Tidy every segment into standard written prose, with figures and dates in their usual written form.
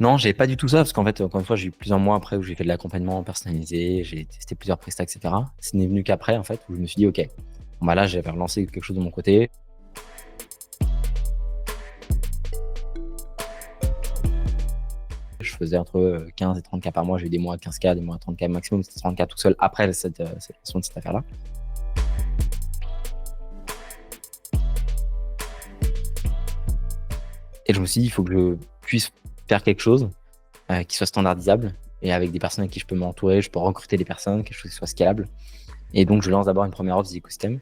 Non, j'avais pas du tout ça parce qu'en fait, encore une fois, j'ai eu plusieurs mois après où j'ai fait de l'accompagnement personnalisé, j'ai testé plusieurs prestats, et cetera. Ce n'est venu qu'après, en fait, où je me suis dit: «OK, bon, bah, là, j'avais relancé quelque chose de mon côté». Je faisais entre, 15 et 30 K par mois. J'ai eu des mois à 15 K, des mois à 30 K maximum. C'était 30 K tout seul après cette lancement de cette affaire-là. Et je me suis dit: «Il faut que je puisse faire quelque chose, qui soit standardisable et avec des personnes avec qui je peux m'entourer, je peux recruter des personnes, quelque chose qui soit scalable». Et donc je lance d'abord une première offre d'écosystème.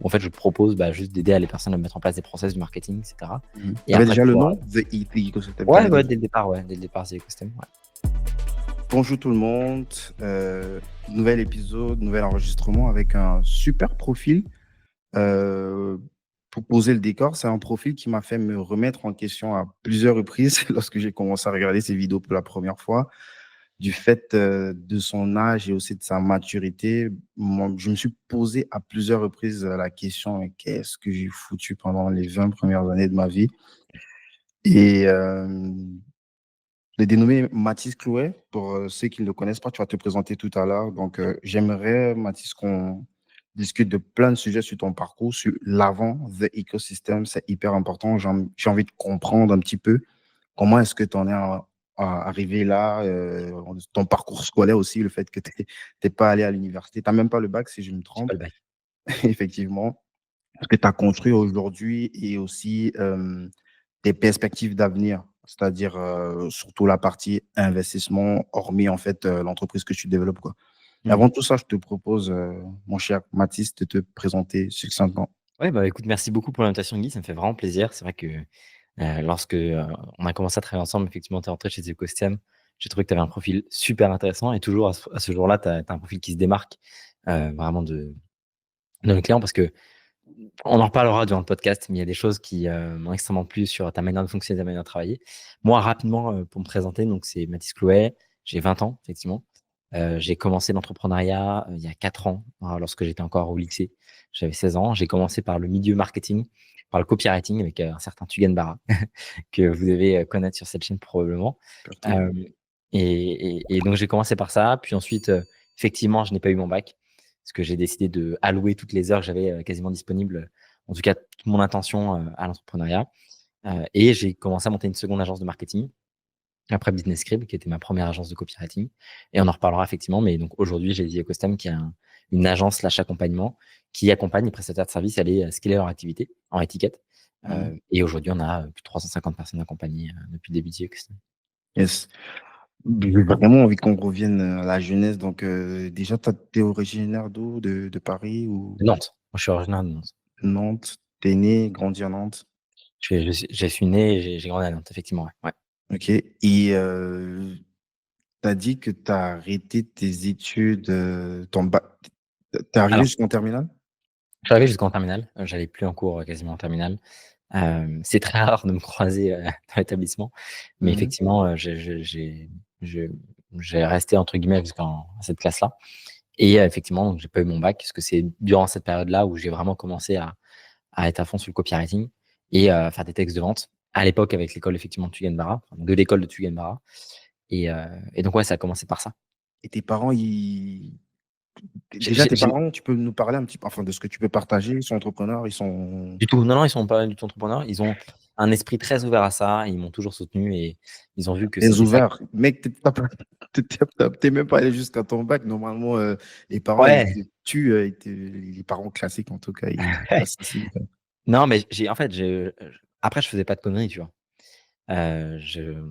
En fait, je propose, bah, juste d'aider les personnes à mettre en place des process de marketing, et cetera. Tu Et avais après déjà le pouvoir. nom, The Ecosystem, tu Ouais, avais ouais, déjà. dès le départ, c'est écosystème, ouais. Bonjour tout le monde, nouvel épisode, nouvel enregistrement avec un super profil. Euh, pour poser le décor, c'est un profil qui m'a fait me remettre en question à plusieurs reprises lorsque j'ai commencé à regarder ses vidéos pour la première fois. Du fait de son âge et aussi de sa maturité, moi, je me suis posé à plusieurs reprises la question, mais qu'est-ce que j'ai foutu pendant les 20 premières années de ma vie? Et je l'ai dénommé Mathis Clouet. Pour ceux qui ne le connaissent pas, tu vas te présenter tout à l'heure. Donc, j'aimerais, Mathis, qu'on discute de plein de sujets sur ton parcours, sur l'avant, The Ecosystem. C'est hyper important. J'ai envie de comprendre un petit peu comment est-ce que tu en es arrivé là, ton parcours scolaire aussi, le fait que tu n'es pas allé à l'université. Tu n'as même pas le bac, si je me J'ai pas trompe, le bac. effectivement. Ce que tu as construit aujourd'hui et aussi tes perspectives d'avenir, c'est-à-dire surtout la partie investissement, hormis en fait l'entreprise que tu développes, quoi. Mais Mmh. avant tout ça, je te propose, mon cher Mathis, de te présenter succinctement. Ouais, bah, écoute, merci beaucoup pour l'invitation, Guy, ça me fait vraiment plaisir. C'est vrai que, lorsque, on a commencé à travailler ensemble, effectivement, tu es rentré chez Ecosystème. J'ai trouvé que tu avais un profil super intéressant et toujours à ce jour-là, tu as un profil qui se démarque, vraiment de nos clients parce qu'on en reparlera durant le podcast, mais il y a des choses qui, m'ont extrêmement plu sur ta manière de fonctionner, ta manière de travailler. Moi, rapidement, pour me présenter, donc c'est Mathis Clouet, j'ai 20 ans, effectivement. J'ai commencé l'entrepreneuriat, il y a 4 ans, lorsque j'étais encore au lycée. J'avais 16 ans. J'ai commencé par le milieu marketing, par le copywriting avec, un certain Tugen Barra que vous devez, connaître sur cette chaîne probablement. Surtout. Hem et donc j'ai commencé par ça, puis ensuite, effectivement, je n'ai pas eu mon bac parce que j'ai décidé de allouer toutes les heures que j'avais, quasiment disponibles, en tout cas toute mon attention, à l'entrepreneuriat. Et j'ai commencé à monter une seconde agence de marketing après Business Script, qui était ma première agence de copywriting. Et on en reparlera effectivement. Mais donc aujourd'hui, j'ai The Ecosystem, qui est une agence slash accompagnement qui accompagne les prestataires de services à aller scaler leur activité en étiquette. Mhm. Et aujourd'hui, on a plus de 350 personnes accompagnées depuis le début de The Ecosystem. Yes. J'ai vraiment envie qu'on revienne à la jeunesse. Donc, déjà, tu es originaire d'où? De Paris ou De Nantes. Moi, je suis originaire de Nantes. Nantes? T'es né, grandi à Nantes? Je suis né et j'ai grandi à Nantes, effectivement. Ouais. Ouais. Ok. Et tu as dit que tu as arrêté tes études, ton bac. T'es arrivé Alors, jusqu'en terminale? je suis arrivé jusqu'en terminale. J'allais plus en cours quasiment en terminale. C'est très rare de me croiser, dans l'établissement, mais Mhm. effectivement, je j'ai resté entre guillemets jusqu'en à cette classe-là et effectivement, donc j'ai pas eu mon bac parce que c'est durant cette période-là où j'ai vraiment commencé à être à fond sur le copywriting et faire des textes de vente. À l'époque avec l'école effectivement de Tugan-Barra, enfin de l'école de Tugan-Barra et donc ouais, ça a commencé par ça. Et tes parents, J'ai déjà, j'ai tes j'ai parents, tu peux nous parler un petit peu, enfin, de ce que tu peux partager. Ils sont entrepreneurs, ils sont Du tout, non, non, ils sont pas du tout entrepreneurs. Ils ont un esprit très ouvert à ça. Ils m'ont toujours soutenu et ils ont vu que très c'était ça. ouverts. Mec, t'es même pas allé jusqu'à ton bac. Normalement, les parents, ils Ouais. te tuent, les parents classiques, en tout cas, ils t'assassinent, quoi. Non, mais j'ai en fait, après je faisais pas de conneries, tu vois? Je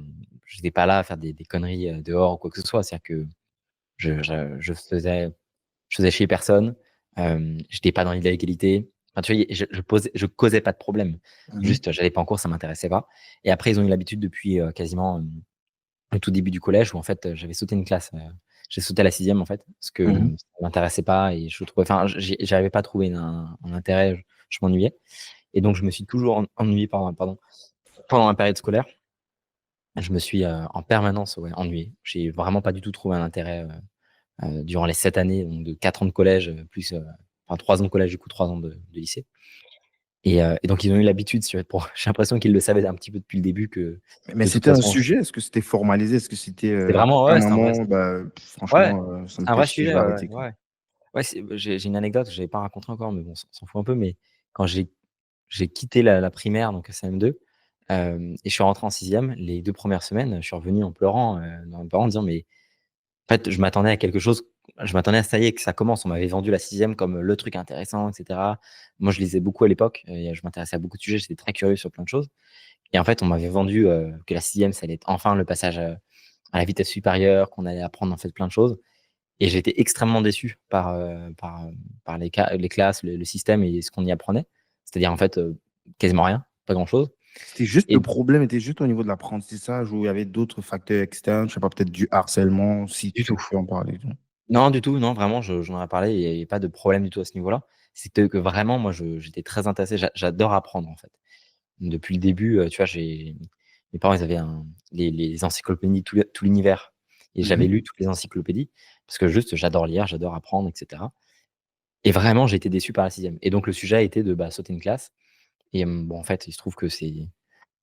j'étais pas là à faire des conneries, dehors ou quoi que ce soit. C'est-à-dire que je faisais chier personne. J'étais pas dans l'illégalité. Enfin, tu vois? Je causais pas de problème. Mhm. Juste, j'allais pas en cours, ça m'intéressait pas et après ils ont eu l'habitude depuis, quasiment, le tout début du collège où en fait, j'avais sauté une classe, j'ai sauté à la 6e en fait, parce que Mhm. ça m'intéressait pas et je trouvais enfin, j'arrivais pas à trouver un intérêt, je m'ennuyais et donc je me suis toujours ennuyé pendant la période scolaire. Je me suis, en permanence, ouais, ennuyé. J'ai vraiment pas du tout trouvé un intérêt, durant les 7 années, donc de 4 ans de collège, plus, enfin 3 ans de collège, du coup 3 ans de lycée Et donc, ils ont eu l'habitude, si tu veux, j'ai l'impression qu'ils le savaient un petit peu depuis le début que Mais de toute c'était un façon, sujet? Est-ce que c'était formalisé? Est-ce que c'était c'était vraiment, à un ouais, moment, bah, ouais, franchement, ça me c'est un vrai pèse si je sujet, vais ouais, arrêter, quoi. ouais. Ouais, j'ai une anecdote que je n'avais pas racontée encore, mais bon, on s'en fout un peu. Mais quand j'ai quitté la primaire, donc CM2, et je suis rentré en sixième, les 2 premières semaines, je suis revenu en pleurant dans mes parents en disant: «Mais en fait, je m'attendais à quelque chose, je m'attendais à ça y est, que ça commence. On m'avait vendu la sixième comme le truc intéressant, et cetera». Moi, je lisais beaucoup à l'époque et je m'intéressais à beaucoup de sujets, j'étais très curieux sur plein de choses. Et en fait, on m'avait vendu que la sixième, ça allait être enfin le passage à la vitesse supérieure, qu'on allait apprendre en fait plein de choses. Et j'ai été extrêmement déçu par les classes, le système et ce qu'on y apprenait. C'est-à-dire, en fait, quasiment rien, pas grand-chose. C'était juste Et le problème était juste au niveau de l'apprentissage ou il y avait d'autres facteurs externes, je sais pas, peut-être du harcèlement, si du tu tout. peux en parler. Non, du tout, non, vraiment, j'en ai parlé, il y avait pas de problème du tout à ce niveau-là. C'était que vraiment, moi, j'étais très intéressé, j'adore apprendre, en fait. Depuis le début, tu vois, mes parents, ils avaient les encyclopédies, tout l'univers. Et j'avais Mhm. lu toutes les encyclopédies parce que juste, j'adore lire, j'adore apprendre, et cetera. Et vraiment, j'ai été déçu par la sixième. Et donc, le sujet a été de sauter une classe. Et bon, en fait, il se trouve que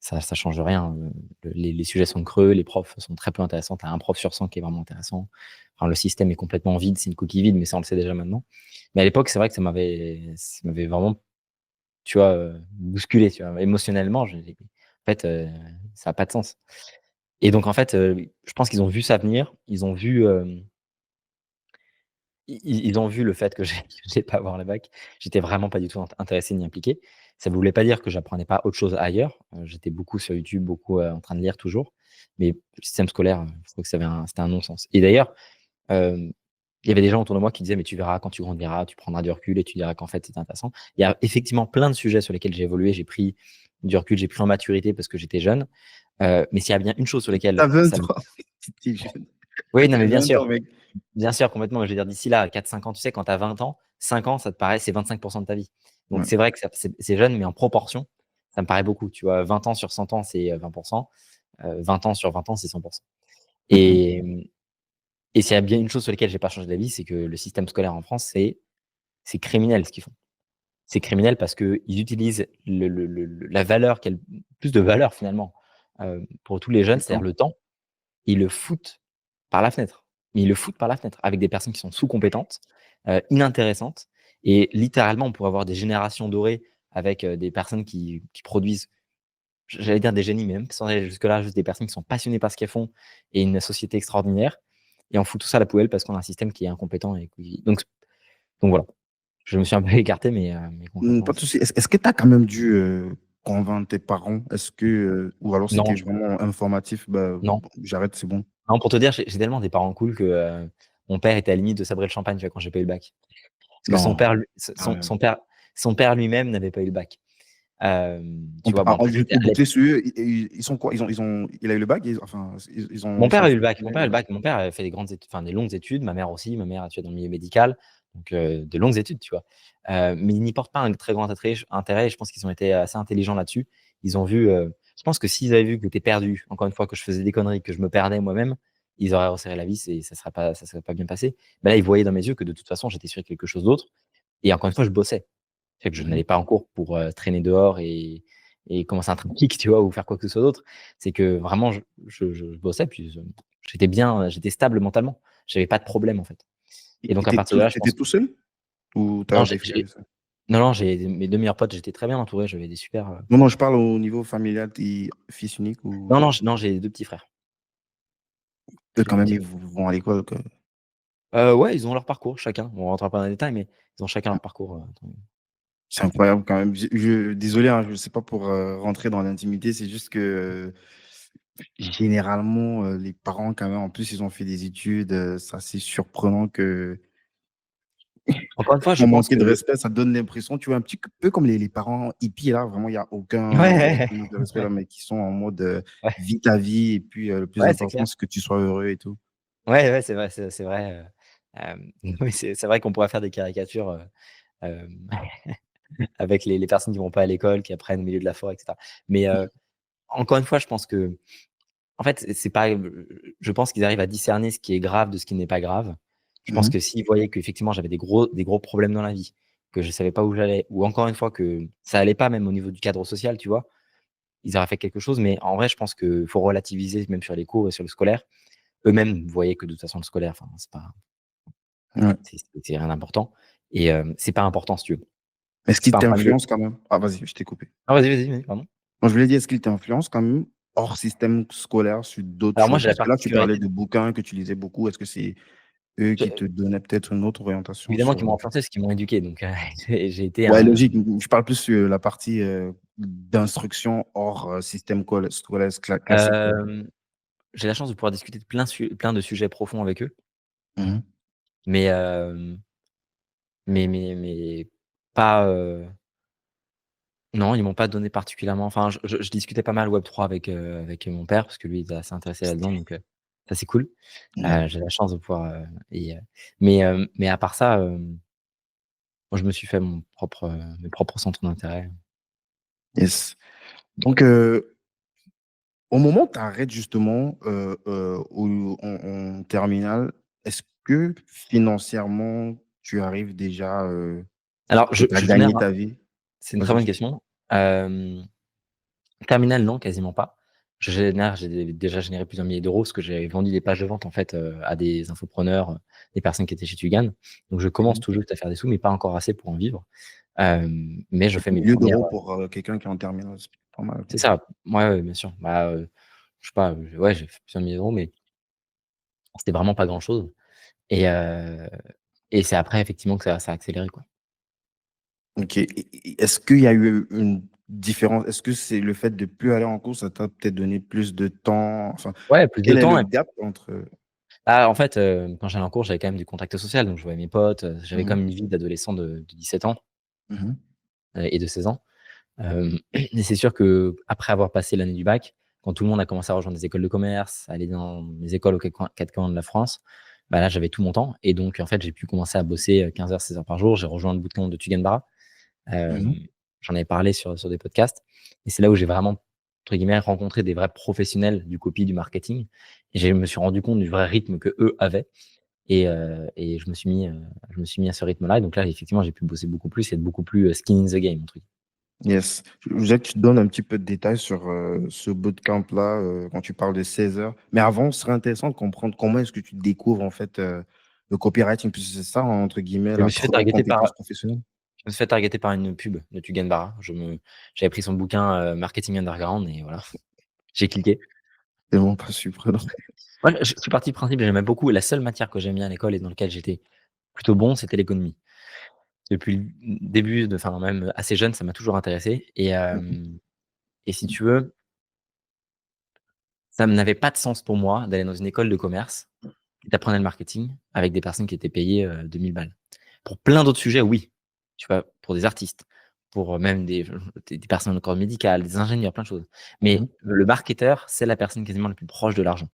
ça change rien. Les sujets sont creux, les profs sont très peu intéressants. Tu as un prof sur 100 qui est vraiment intéressant. Enfin, le système est complètement vide, c'est une coquille vide, mais ça, on le sait déjà maintenant. Mais à l'époque, c'est vrai que ça m'avait vraiment, tu vois, bousculé, tu vois. Émotionnellement, en fait, ça a pas de sens. Et donc, en fait, je pense qu'ils ont vu ça venir. Ils ont vu le fait que j'ai pas avoir le bac. J'étais vraiment pas du tout intéressé ni impliqué. Ça ne voulait pas dire que j'apprenais pas autre chose ailleurs. J'étais beaucoup sur YouTube, beaucoup, en train de lire toujours. Mais le système scolaire, je trouve que c'était un non-sens. Et d'ailleurs, hem, il y avait des gens autour de moi qui disaient: «Mais tu verras quand tu grandiras, tu prendras du recul et tu diras qu'en fait, c'était intéressant». Il y a effectivement plein de sujets sur lesquels j'ai évolué. J'ai pris du recul, j'ai pris en maturité parce que j'étais jeune. Mais s'il y a bien une chose sur laquelle T'as ça me 23, t'étais jeune. oui, non, mais T'avais bien 20 ans, sûr. mec. Bien sûr, complètement. Je veux dire, d'ici là, 4-5 ans, tu sais, quand tu as 20 ans, 5 ans, ça te paraît, c'est 25% de ta vie. Donc, Ouais. c'est vrai que c'est jeune, mais en proportion, ça me paraît beaucoup. Tu vois, 20 ans sur 100 ans, c'est 20%. 20 ans sur 20 ans, c'est 100%. Mhm. Et, et s'il y a bien une chose sur laquelle j'ai pas changé d'avis, c'est que le système scolaire en France, c'est criminel ce qu'ils font. C'est criminel parce qu'ils utilisent la valeur, plus de valeur finalement, pour tous les jeunes, Le c'est-à-dire temps. le temps. Ils le foutent par la fenêtre. Mais ils le foutent par la fenêtre avec des personnes qui sont sous-compétentes, inintéressantes. Et littéralement, on pourrait avoir des générations dorées avec des personnes qui produisent, j'allais dire des génies, mais même sans aller jusque-là, juste des personnes qui sont passionnées par ce qu'elles font et une société extraordinaire. Et on fout tout ça à la poubelle parce qu'on a un système qui est incompétent. Donc voilà, je me suis un peu écarté, mais concrètement, Pas de souci. Est-ce que tu as quand même dû convaincre tes parents? Est-ce que, ou alors non, c'était vraiment informatif, bah, non, j'arrête, c'est bon. non, pour te dire, j'ai tellement des parents cool que mon père était à la limite de sabrer le champagne, tu vois, quand j'ai pas eu le bac. Parce que son Non, père, quand même. son père lui-même n'avait pas eu le bac. Tu vois, bon, après, Juste pour boucler sur eux, ils sont quoi? Il a eu le bac? Enfin, mon ils père sont a eu le bac. Mon fonctionnaires, père a eu le bac. Mon père a fait des grandes études, enfin des longues études. Ma mère aussi. Ma mère, tu vois, dans le milieu médical, donc de longues études, tu vois. Mais ils n'y portent pas un très grand intérêt. Et je pense qu'ils ont été assez intelligents là-dessus. Ils ont vu. Je pense que s'ils avaient vu que tu es perdu, encore une fois, que je faisais des conneries, que je me perdais moi-même, ils auraient resserré la vis et ça serait pas bien passé. Mais là, ils voyaient dans mes yeux que de toute façon, j'étais sur quelque chose d'autre. Et encore une fois, je bossais. C'est que je Mhm. n'allais pas en cours pour traîner dehors et commencer un trafic, tu vois, ou faire quoi que ce soit d'autre. C'est que vraiment, je bossais, puis j'étais bien, j'étais stable mentalement. J'avais pas de problème, en fait. Et donc, à partir de là, je T'étais pense. tout seul? Ou Non, t'as des frères et sœurs? non, non, j'ai mes deux meilleurs potes, j'étais très bien entouré, j'avais des super. Non, non, je parle au niveau familial, t'es fils unique ou Non, non, non, j'ai deux petits frères. eux, J'ai quand deux même, petits ils frères. vont à l'école, quoi. Ouais, ils ont leur parcours, chacun. On rentrera pas dans les détails, mais ils ont chacun leur parcours. C'est incroyable quand même. Désolé, hein, je ne sais pas pour rentrer dans l'intimité, c'est juste que généralement, les parents, quand même, en plus, ils ont fait des études. C'est assez surprenant que, Encore une fois, je sans pense manquer que de respect, ça donne l'impression, tu vois, un petit peu comme les parents hippies, là, vraiment, il n'y a Ouais, aucun manque de respect, là, ouais, mais qui sont en mode ouais, vis ta vie, et puis le plus ouais, c'est important, clair. c'est que tu sois heureux et tout. Ouais, ouais, c'est vrai, c'est vrai. Oui, c'est vrai qu'on pourrait faire des caricatures hem, avec les personnes qui vont pas à l'école, qui apprennent au milieu de la forêt, et cetera. Mais encore une fois, je pense que en fait, c'est pas, je pense qu'ils arrivent à discerner ce qui est grave de ce qui n'est pas grave. Je pense Mhm. que s'ils voyaient qu'effectivement j'avais des gros problèmes dans la vie, que je savais pas où j'allais, ou encore une fois que ça allait pas même au niveau du cadre social, tu vois? Ils auraient fait quelque chose, mais en vrai, je pense qu'il faut relativiser même sur les cours et sur le scolaire. Eux-mêmes voyaient que de toute façon le scolaire, enfin, Ouais. c'est rien d'important et c'est pas important si tu veux. Est-ce C'est qu'il pas un problème de t'influence quand même? Ah, vas-y, je t'ai coupé. ah vas-y, pardon. Non, je voulais dire, est-ce qu'il t'influence quand même hors système scolaire sur d'autres Alors moi, choses? j'ai la Parce que là, tu parlais particularité de bouquins que tu lisais beaucoup. Est-ce que c'est eux qui te j'ai donnaient peut-être une autre orientation évidemment sur. qu'ils m'ont influencé parce qu'ils m'ont éduqué, donc j'ai été Ouais, un logique. Je parle plus sur la partie d'instruction hors système scolaire classique, quoi. hem, j'ai la chance de pouvoir discuter de plein de sujets profonds avec eux, Mhm. mais mais pas, non, ils m'ont pas donné particulièrement enfin, je discutais pas mal Web3 avec mon père parce que lui, il était assez intéressé là-dedans, donc ça, c'est cool. Ouais. J'ai la chance de pouvoir, mais à part ça, moi, je me suis fait mes propres centres d'intérêt. Yes. Donc, au moment où tu arrêtes justement en terminale, est-ce que financièrement, tu arrives déjà Alors peut-être à je génère gagner ta vie? c'est une très Vas-y, bonne je t'écoute. question. Hem, terminale, non, quasiment pas. J'ai déjà généré plusieurs milliers d'euros parce que j'ai vendu des pages de vente, en fait, à des infopreneurs, des personnes qui étaient chez Tugan. Donc je commence Mhm. tout juste à faire des sous, mais pas encore assez pour en vivre. Mais je 7 fais mes millions premières. d'euros pour quelqu'un qui est en terminale, c'est pas mal. C'est ça, ouais, bien sûr. Bah, je sais pas, ouais, j'ai fait plusieurs milliers d'euros, mais c'était vraiment pas grand chose et c'est après effectivement que ça a accéléré, quoi. Ok. Est-ce qu'il y a eu une différence? Est-ce que c'est le fait de plus aller en cours, ça t'a peut-être donné plus de temps? Enfin, Ouais, plus de quel est temps le et gap entre. ah, en fait, quand j'allais en cours, j'avais quand même du contact social, donc je voyais mes potes, j'avais quand Mhm. même une vie d'adolescent de 17 ans, Mhm. et de 16 ans. Et c'est sûr qu'après avoir passé l'année du bac, quand tout le monde a commencé à rejoindre des écoles de commerce, aller dans les écoles aux quatre coins de la France, bah, là, j'avais tout mon temps et donc en fait, j'ai pu commencer à bosser, 15 heures, 16 heures par jour. J'ai rejoint le bootcamp de Tugan Bara. Mhm. J'en avais parlé sur des podcasts et c'est là où j'ai vraiment, entre guillemets, «rencontré des vrais professionnels du copy, du marketing» et je me suis rendu compte du vrai rythme qu'eux avaient et je me suis mis à ce rythme-là et donc là, effectivement, j'ai pu bosser beaucoup plus et être beaucoup plus, «skin in the game» entre guillemets. Yes. Je voudrais que tu donnes un petit peu de détails sur ce bootcamp-là quand tu parles de 16 heures. Mais avant, ce serait intéressant de comprendre comment est-ce que tu découvres en fait le copywriting, puisque c'est ça, entre guillemets, Je me la suis fait première targeter par compétence professionnelle. Je me suis fait targeter par une pub de Tugan Bara. J'avais pris son bouquin, Marketing Underground et voilà, j'ai cliqué. C'est vraiment pas surprenant. Ouais, je suis parti du principe que j'aimais beaucoup et la seule matière que j'aimais bien à l'école et dans laquelle j'étais plutôt bon, c'était l'économie. Depuis le début enfin même assez jeune, ça m'a toujours intéressé Mhm. et si tu veux, ça n'avait pas de sens pour moi d'aller dans une école de commerce qui t'apprenait le marketing avec des personnes qui étaient payées, 2 000 balles. Pour plein d'autres sujets, oui, tu vois? Pour des artistes, pour même des personnes dans le corps médical, des ingénieurs, plein de choses. Mhm. Mais le marketeur, c'est la personne quasiment la plus proche de l'argent.